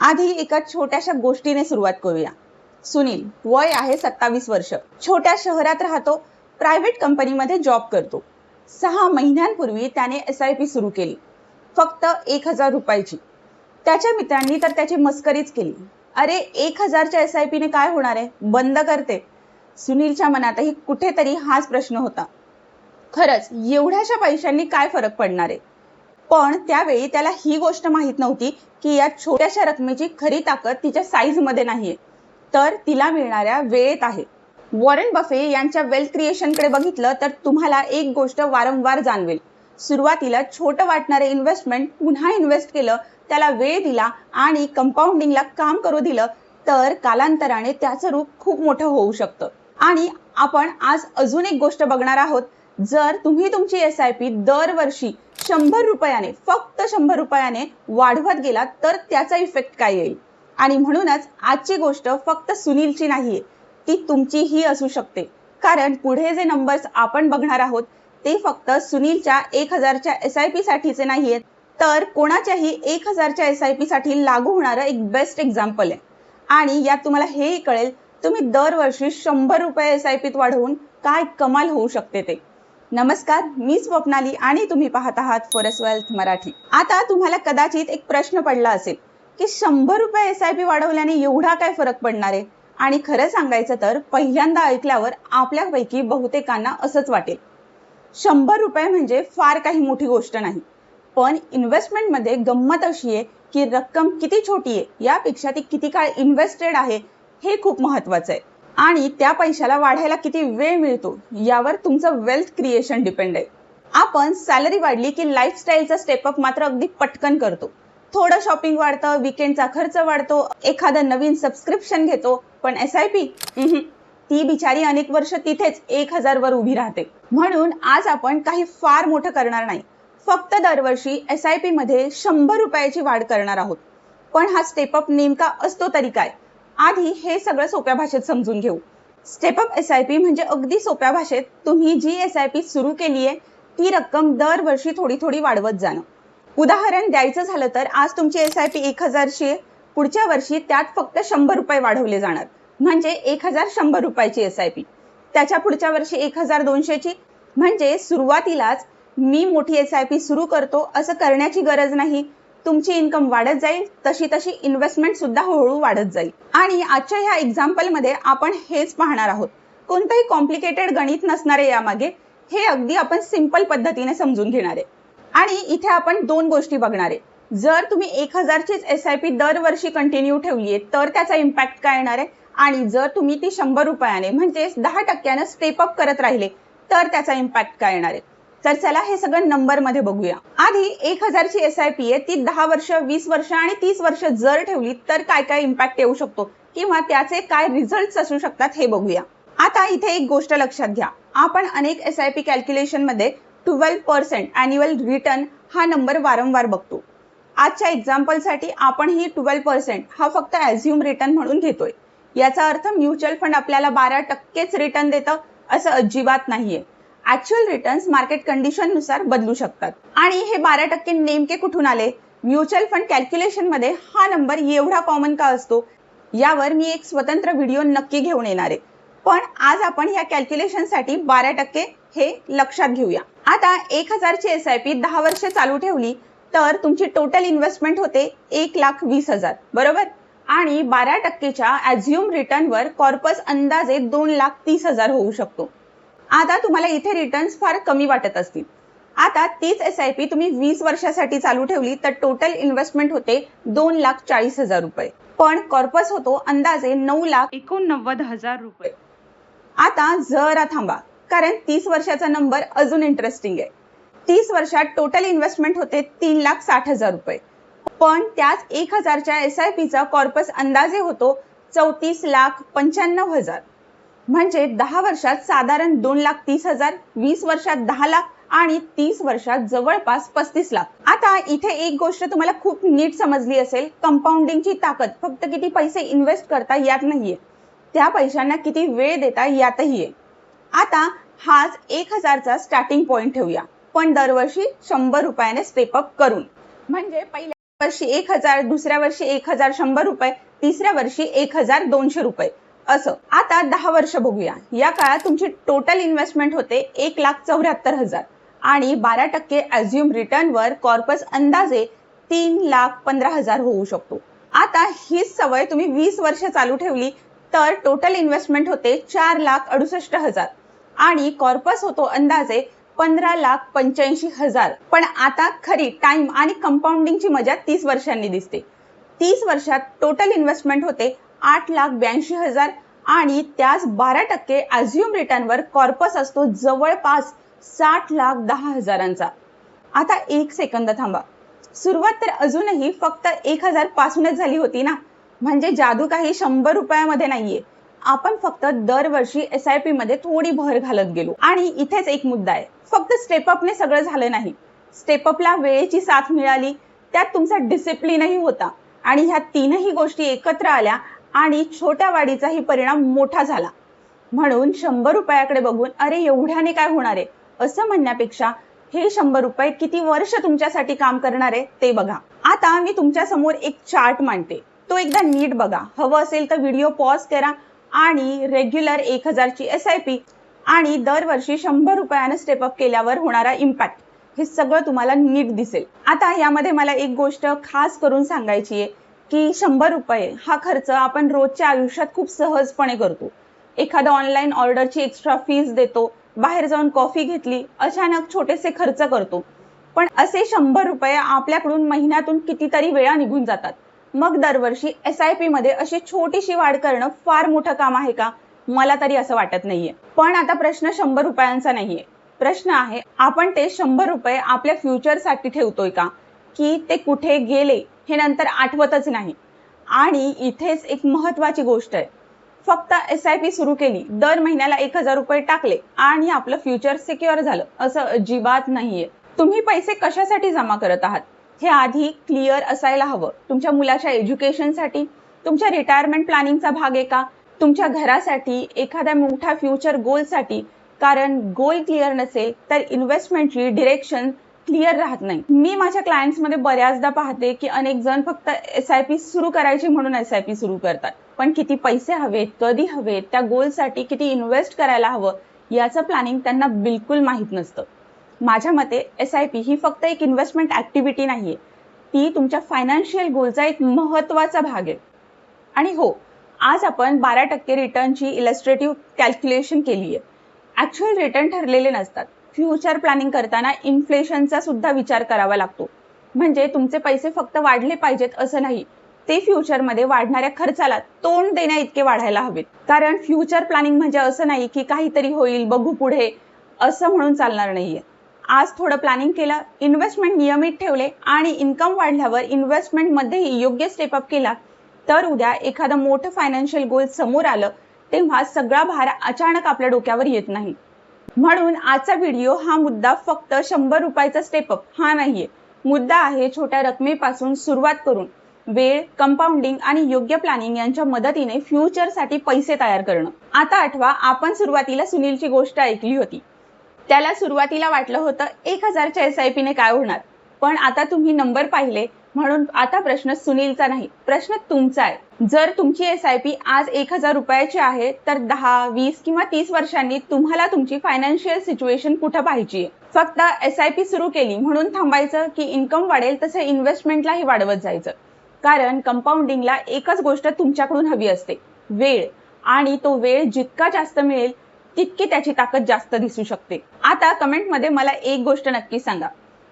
आधी एका छोट्याशा गोष्टीने सुरुवात करूया। सुनील, वय आहे 27 वर्ष, छोट्या शहरात राहतो, प्रायव्हेट कंपनीमध्ये जॉब करतो। 6 महिन्यांपूर्वी त्याने SIP सुरू केली, फक्त 1000 रुपयाची। त्याच्या मित्रांनी तर त्याची मस्करीच केली, अरे 1000च्या SIP ने काय होणार आहे, बंद करते। सुनीलच्या मनातही कुठेतरी हाच प्रश्न होता, खरंच एवढ्याशा पैशांनी काय फरक पडणार आहे? पण त्यावेळी त्याला ही गोष्ट माहित नव्हती की या छोट्याशा रकमेची खरी ताकद तिच्या साईज मध्ये नाहीये, तर तिला मिळणाऱ्या वेळेत आहे। वॉरेन बफे यांच्या वेल्थ क्रिएशनकडे बघितलं तर तुम्हाला एक गोष्ट वारंवार जाणवेल, सुरुवातीला छोटं वाटणारे इन्व्हेस्टमेंट पुन्हा इन्व्हेस्ट केलं, त्याला वेळ दिला आणि कंपाऊंडिंगला काम करू दिलं, तर कालांतराने त्याचं रूप खूप मोठं होऊ शकतं। आणि आपण आज अजून एक गोष्ट बघणार आहोत, जर तुम्ही तुमची SIP दरवर्षी 100 रुपयाने, फक्त 100 रुपयाने वाढवत गेलात तर त्याचा इफेक्ट काय येईल। आणि म्हणूनच आजची गोष्ट फक्त सुनीलची नाहीये, ती तुमचीही असू शकते। कारण पुढे जे नंबर्स आपण बघणार आहोत ते फक्त सुनीलच्या 1000च्या SIP साठीचे नाहीयेत, तर कोणाच्याही 1000च्या SIP साठी लागू होणारं एक बेस्ट एक्झाम्पल आहे। आणि यात तुम्हाला हेही कळेल तुम्ही दरवर्षी 100 रुपये SIPत वाढवून काय कमाल होऊ शकते ते। नमस्कार, मी स्वप्नाली आणि तुम्ही पाहत आहात फॉरेस्ट वेल्थ मराठी। आता तुम्हाला कदाचित एक प्रश्न पडला असेल की 100 रुपये SIP वाढवल्याने एवढा काय फरक पडणार आहे? आणि खरं सांगायचं तर पहिल्यांदा ऐकल्यावर आपल्यापैकी बहुतेकांना असंच वाटेल, 100 रुपये म्हणजे फार काही मोठी गोष्ट नाही। पण इन्व्हेस्टमेंटमध्ये गंमत अशी आहे की रक्कम किती छोटी आहे यापेक्षा ती किती काळ इन्व्हेस्टेड आहे हे खूप महत्वाचं आहे। आणि त्या पैशाला वाढायला किती वेळ मिळतो यावर तुमचं वेल्थ क्रिएशन डिपेंड आहे। आपण सॅलरी वाढली की लाईफस्टाईलचा स्टेपअप मात्र अगदी पटकन करतो, थोडं शॉपिंग वाढतं, वीकेंडचा खर्च वाढतो, एखादं नवीन सबस्क्रिप्शन घेतो, पण SIP ती बिचारी अनेक वर्ष तिथेच 1000 वर उभी राहते। म्हणून आज आपण काही फार मोठं करणार नाही, फक्त दरवर्षी SIP मध्ये 100 रुपयाची वाढ करणार आहोत। पण हा स्टेपअप नेमका असतो तरी काय? आधी हे सगळं सोप्या भाषेत समजून घेऊ। स्टेपअप SIP म्हणजे अगदी सोप्या भाषेत तुम्ही जी SIP सुरू केली आहे ती रक्कम दरवर्षी थोडी थोडी वाढवत जाणं। उदाहरण द्यायचं झालं तर आज तुमची SIP 1000ची आहे, पुढच्या वर्षी त्यात फक्त 100 रुपये वाढवले जाणार, म्हणजे 1100 रुपयाची SIP। त्याच्या पुढच्या वर्षी 1200ची, म्हणजे सुरुवातीलाच मी मोठी SIP सुरू करतो असं करण्याची गरज नाही। तुमची इन्कम वाढत जाईल, तशी तशी इन्व्हेस्टमेंट सुद्धा हळूहळू वाढत जाईल। आणि आजच्या ह्या एक्झाम्पल मध्ये आपण हेच पाहणार आहोत, कोणतंही कॉम्प्लिकेटेड गणित नसणार आहे यामागे, हे अगदी आपण सिंपल पद्धतीने समजून घेणार आहे। आणि इथे आपण दोन गोष्टी बघणार आहे, जर तुम्ही 1000चीच SIP दरवर्षी कंटिन्यू ठेवलीये तर त्याचा इम्पॅक्ट काय येणार आहे, आणि जर तुम्ही ती 100 रुपयाने म्हणजेच 10% स्टेपअप करत राहिले तर त्याचा इम्पॅक्ट काय येणार आहे। तर चला हे सगळं नंबर मध्ये बघूया। आधी 1000ची SIP आहे, ती 10 वर्ष, 20 वर्ष आणि 30 वर्ष जर ठेवली तर काय काय इम्पॅक्ट येऊ शकतो किंवा त्याचे काय रिझल्ट्स असू शकतात हे बघूया। आता इथे एक गोष्ट लक्षात घ्या, आपण अनेक SIP कॅल्क्युलेशन मध्ये 12% अॅन्युअल रिटर्न हा नंबर वारंवार बघतो। आजच्या एक्झाम्पल साठी आपण ही 12% हा फक्त ॲझ्युम रिटर्न म्हणून घेतोय। याचा अर्थ म्युच्युअल फंड आपल्याला 12%च रिटर्न देतं असं अजिबात नाहीये। ऍक्च्युअल रिटर्न्स मार्केट कंडिशन नुसार बदलू शकतात। आणि हे 12% नेमके कुठून आले? म्युच्युअल फंड कॅल्क्युलेशन मध्ये हा नंबर एवढा कॉमन का असतो यावर मी एक स्वतंत्र व्हिडिओ नक्की घेऊन येणार आहे, पण आज आपण ह्या कॅल्क्युलेशन साठी 12% हे लक्षात घेऊया। आता 1000ची SIP 10 वर्ष चालू ठेवली तर तुमची टोटल इन्व्हेस्टमेंट होते 1,20,000, बरोबर? आणि 12%च्या ॲझ्युम रिटर्नवर कॉर्पस अंदाजे 2,30,000 होऊ शकतो। आता तुम्हाला इथे रिटर्न्स फार कमी वाटत असतील। आता तीच SIP तुम्ही 20 वर्षासाठी चालू ठेवली तर टोटल इन्व्हेस्टमेंट होते 2,40,000 रुपये, पण कॉर्पस होतो अंदाजे 9,89,000 रुपये। आता जरा थांबा, कारण 30 वर्षाचा नंबर अजून इंटरेस्टिंग आहे। 30 वर्षात टोटल इन्व्हेस्टमेंट होते 3,60,000 रुपये, पण त्याच 1000च्या SIPचा कॉर्पस अंदाजे होतो 34,95,000, म्हणजे 10 वर्षात साधारण 2,30,000, 20 वर्षात 10 लाख आणि 30 वर्षात जवळपास 35 लाख। आता इथे एक गोष्ट तुम्हाला खूप नीट समजली असेल, कंपाऊंडिंगची ताकद फक्त किती पैसे इन्व्हेस्ट करता यात नाहीये, त्या पैशांना किती वेळ देता यातही आहे। आता हाच 1000चा स्टार्टिंग पॉइंट ठेवूया, पण दरवर्षी 100 रुपयाने स्टेपअप करून, म्हणजे पहिल्या वर्षी 1,000, दुसऱ्या वर्षी 1,100 रुपये, तिसऱ्या वर्षी 1,200 रुपये असं. आता 10 वर्ष बघूया. या काळात तुमची टोटल इन्व्हेस्टमेंट होते 1,74,000 आणि 12% अज्युम रिटर्नवर कॉर्पस अंदाजे 3,15,000 होऊ शकतो. आता हीच सवय तुम्ही 20 वर्ष चालू ठेवली तर टोटल इन्व्हेस्टमेंट होते 4,68,000 आणि कॉर्पस होतो अंदाजे 15,85,000. पण आता खरी टाइम आणि कंपाऊंडिंगची मजा 30 वर्षांनी दिसते. 30 वर्षात टोटल इन्व्हेस्टमेंट होते 8,82,000 आणि त्याच 12% अज्युम रिटर्नवर कॉर्पस असतो जवळपास 60,10,000. आता एक सेकंद थांबा. सुरुवात तर अजूनही फक्त 1,000 पासूनच झाली होती ना. म्हणजे जादू काही 100 रुपयामध्ये नाहीये. आपण फक्त दरवर्षी SIP मध्ये थोडी भर घालत गेलो. आणि इथेच एक मुद्दा आहे. फक्त स्टेपअपने सगळं झालं नाही. स्टेपअपला वेळेची साथ मिळाली, त्यात तुमचा डिसिप्लिनही होता आणि ह्या तीनही गोष्टी एकत्र आल्या आणि छोट्या वाढीचाही परिणाम मोठा झाला. म्हणून 100 रुपयाकडे बघून अरे एवढ्याने काय होणार आहे असं म्हणण्यापेक्षा हे 100 रुपये किती वर्ष तुमच्यासाठी काम करणार आहे ते बघा. आता मी तुमच्या समोर एक चार्ट मांडते. तो एकदा नीट बघा. हवं असेल तर व्हिडिओ पॉज करा आणि रेग्युलर 1,000 ची SIP आणि दरवर्षी 100 रुपयाने स्टेपअप केल्यावर होणारा इम्पॅक्ट हे सगळं तुम्हाला नीट दिसेल. आता यामध्ये मला एक गोष्ट खास करून सांगायची आहे की 100 रुपये हा खर्च आपण रोजच्या आयुष्यात खूप सहजपणे करतो. एखादा ऑनलाईन ऑर्डरची एक्स्ट्रा फीस देतो, बाहेर जाऊन कॉफी घेतली, अचानक छोटेसे खर्च करतो. पण असे 100 रुपये आपल्याकडून महिन्यातून कितीतरी वेळा निघून जातात. मग दरवर्षी SIP मध्ये अशी छोटीशी वाढ करणं फार मोठं काम आहे का? मला तरी असं वाटत नाहीये. पण आता प्रश्न 100 रुपयांचा नाहीये. प्रश्न आहे आपण ते 100 रुपये आपल्या फ्युचरसाठी ठेवतोय का, की ते कुठे गेले हे नंतर आठवतच नाही. आणि इथेच एक महत्वाची गोष्ट आहे. फक्त SIP सुरू केली, दर महिन्याला 1,000 रुपये टाकले आणि आपलं फ्युचर सिक्युअर झालं असं अजिबात नाहीये. तुम्ही पैसे कशासाठी जमा करत आहात हे आधी क्लिअर असायला हवं. तुमच्या मुलाच्या एज्युकेशनसाठी, तुमच्या रिटायरमेंट प्लॅनिंगचा भाग आहे का, तुमच्या घरासाठी, एखाद्या मोठ्या फ्युचर गोलसाठी? कारण गोल क्लिअर नसेल तर इन्व्हेस्टमेंटची डिरेक्शन क्लिअर राहत नाही. मी माझ्या क्लायंट्समध्ये बऱ्याचदा पाहते की अनेक जण फक्त SIP सुरू करायची म्हणून SIP सुरू करतात. पण किती पैसे हवेत, कधी हवेत, त्या गोलसाठी किती इन्व्हेस्ट करायला हवं याचं प्लॅनिंग त्यांना बिलकुल माहीत नसतं. माझ्या मते SIP ही फक्त एक इन्व्हेस्टमेंट ऍक्टिव्हिटी नाहीये. ती तुमच्या फायनान्शियल गोलचा एक महत्वाचा भाग आहे. आणि हो, आज आपण 12% रिटर्नची इलस्ट्रेटिव्ह कॅल्क्युलेशन केली आहे. ऍक्च्युअल रिटर्न ठरलेले नसतात. फ्युचर प्लॅनिंग करताना इन्फ्लेशनचा सुद्धा विचार करावा लागतो. म्हणजे तुमचे पैसे फक्त वाढले पाहिजेत असं नाही, ते फ्युचरमध्ये वाढणाऱ्या खर्चाला तोंड देण्या इतके वाढायला हवेत. कारण फ्युचर प्लॅनिंग म्हणजे असं नाही की काहीतरी होईल बघू पुढे असं म्हणून चालणार नाहीये. आज थोडं प्लॅनिंग केलं, इन्व्हेस्टमेंट नियमित ठेवले आणि इन्कम वाढल्यावर इन्व्हेस्टमेंटमध्येही योग्य स्टेपअप केला तर उद्या एखादं मोठं फायनान्शियल गोल समोर आलं तेव्हा सगळा भार अचानक आपल्या डोक्यावर येत नाही. म्हणून आजचा व्हिडिओ हा मुद्दा फक्त 100 रुपयाचा स्टेपअप हा नाहीये. मुद्दा आहे छोट्या रकमेपासून सुरुवात करून वेळ, कंपाऊंडिंग आणि योग्य प्लॅनिंग यांच्या मदतीने फ्युचरसाठी पैसे तयार करणं. आता आठवा, आपण सुरुवातीला सुनीलची गोष्ट ऐकली होती. त्याला सुरुवातीला वाटलं होतं 1,000 च्या SIP ने काय होणार. पण आता तुम्ही नंबर पाहिले म्हणून आता प्रश्न सुनीलचा नाही, प्रश्न तुमचा आहे. जर तुमची SIP आज 1,000 रुपयाची आहे तर 10, 20 किंवा 30 वर्षांनी तुम्हाला तुमची फायनान्शियल सिच्युएशन कुठं पाहिजे. फक्त SIP सुरू केली म्हणून थांबायचं की इन्कम वाढेल तसं इन्व्हेस्टमेंटलाही वाढवत जायचं. कारण कंपाऊंडिंगला एकच गोष्ट तुमच्याकडून हवी असते, वेळ. आणि तो वेळ जितका जास्त मिळेल तितकी त्याची ताकद जास्त दिसू शकते. आता कमेंटमध्ये मला एक गोष्ट नक्की सांगा.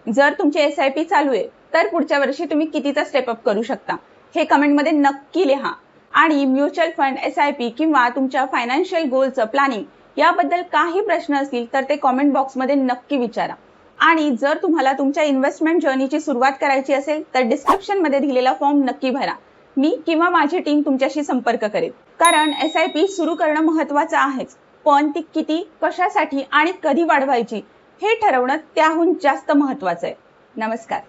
जर तुमची SIP चालू आहे तर पुढच्या वर्षी तुम्ही कितीचा स्टेपअप करू शकता हे कमेंटमध्ये नक्की लिहा. आणि म्युच्युअल फंड, SIP किंवा तुमच्या फायनान्शियल गोलचं प्लॅनिंग याबद्दल काही प्रश्न असतील तर ते कमेंट बॉक्समध्ये नक्की विचारा. आणि जर तुम्हाला तुमच्या इन्व्हेस्टमेंट जर्नीची सुरुवात करायची असेल तर डिस्क्रिप्शनमध्ये दिलेला फॉर्म नक्की भरा. मी किंवा माझी टीम तुमच्याशी संपर्क करेल. कारण SIP सुरू करणं महत्त्वाचं आहेच, पण ती किती, कशासाठी आणि कधी वाढवायची हे ठरवणं त्याहून जास्त महत्त्वाचं आहे. नमस्कार.